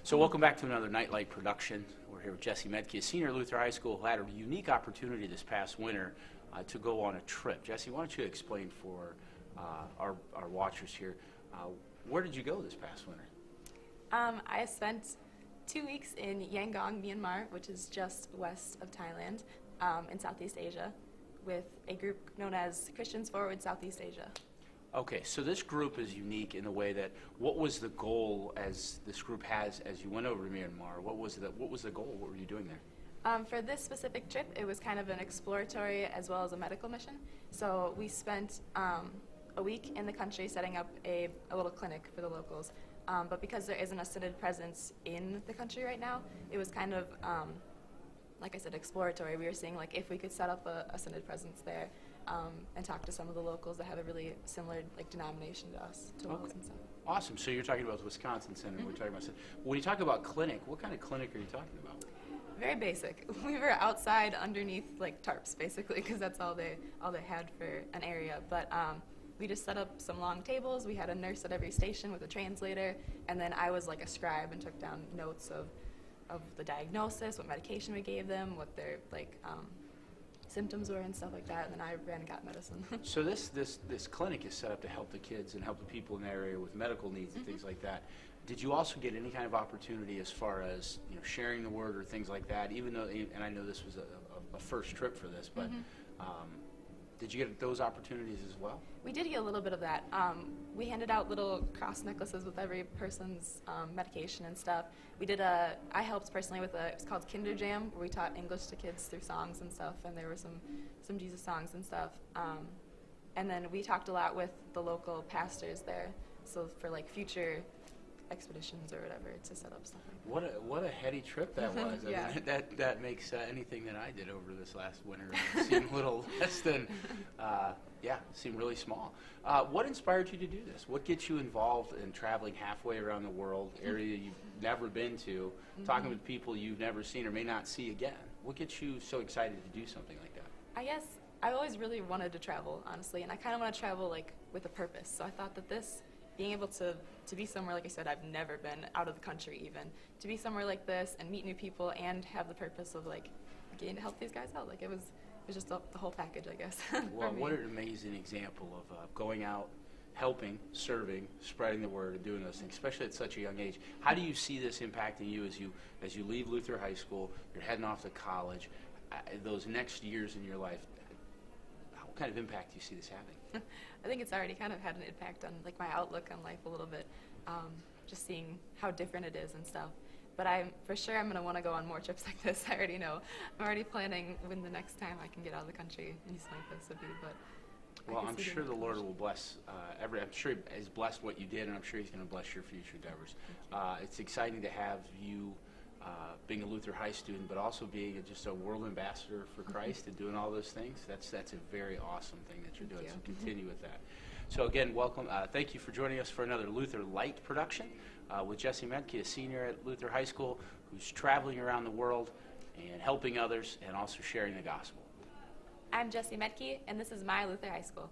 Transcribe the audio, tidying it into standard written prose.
So welcome back to another Nightlight production. We're here with Jessie Meadke, a senior at Luther High School, who had a unique opportunity this past winter to go on a trip. Jessie, why don't you explain for our watchers here, where did you go this past winter? I spent 2 weeks in Yangon, Myanmar, which is just west of Thailand, in Southeast Asia, with a group known as Christians Forward Southeast Asia. Okay, so this group is unique in the way that, what was the goal as this group has as you went over to Myanmar? What was the goal? What were you doing there? For this specific trip, it was kind of an exploratory as well as a medical mission. So we spent a week in the country setting up a little clinic for the locals. But because there isn't a synod presence in the country right now, it was kind of, like I said, exploratory. We were seeing like if we could set up a synod presence there and talk to some of the locals that have a really similar like denomination to us, to Wells and stuff. Awesome. So you're talking about the Wisconsin Center. We're talking about. When you talk about clinic, what kind of clinic are you talking about? Very basic. We were outside underneath like tarps basically because that's all they had for an area. But we just set up some long tables. We had a nurse at every station with a translator, and then I was like a scribe and took down notes of the diagnosis, what medication we gave them, what their like symptoms were and stuff like that, and then I ran and got medicine. So this clinic is set up to help the kids and help the people in the area with medical needs and things like that. Did you also get any kind of opportunity as far as sharing the word or things like that? Even though, and I know this was a first trip for this, but did you get those opportunities as well? We did get a little bit of that. We handed out little cross necklaces with every person's medication and stuff. We did I helped personally with it was called Kinder Jam, where we taught English to kids through songs and stuff, and there were some Jesus songs and stuff. And then we talked a lot with the local pastors there, so for like future expeditions or whatever to set up stuff. What a heady trip that was. Yeah. I mean, that makes anything that I did over this last winter seem a little less than, seem really small. What inspired you to do this? What gets you involved in traveling halfway around the world, area you've never been to, talking with people you've never seen or may not see again? What gets you so excited to do something like that? I guess I always really wanted to travel, honestly, and I kind of want to travel like with a purpose. So I thought that being able to be somewhere, like I said, I've never been out of the country even, to be somewhere like this and meet new people and have the purpose of like getting to help these guys out. Like it was just the whole package, I guess. Well, what an amazing example of going out, helping, serving, spreading the word, and doing those things, especially at such a young age. How do you see this impacting you as you leave Luther High School, you're heading off to college, those next years in your life? What kind of impact do you see this having? I think it's already kind of had an impact on like my outlook on life a little bit, just seeing how different it is and stuff. But I'm going to want to go on more trips like this. I already know. I'm already planning when the next time I can get out of the country and something like this would be. But well, I'm sure the Lord will bless I'm sure He's blessed what you did, and I'm sure He's going to bless your future endeavors. It's exciting to have you being a Luther High student, but also being just a world ambassador for Christ and doing all those things. That's a very awesome thing that you're doing. So continue with that. So again, welcome. Thank you for joining us for another Luther Light production with Jessie Meadke, a senior at Luther High School, who's traveling around the world and helping others and also sharing the gospel. I'm Jessie Meadke, and this is my Luther High School.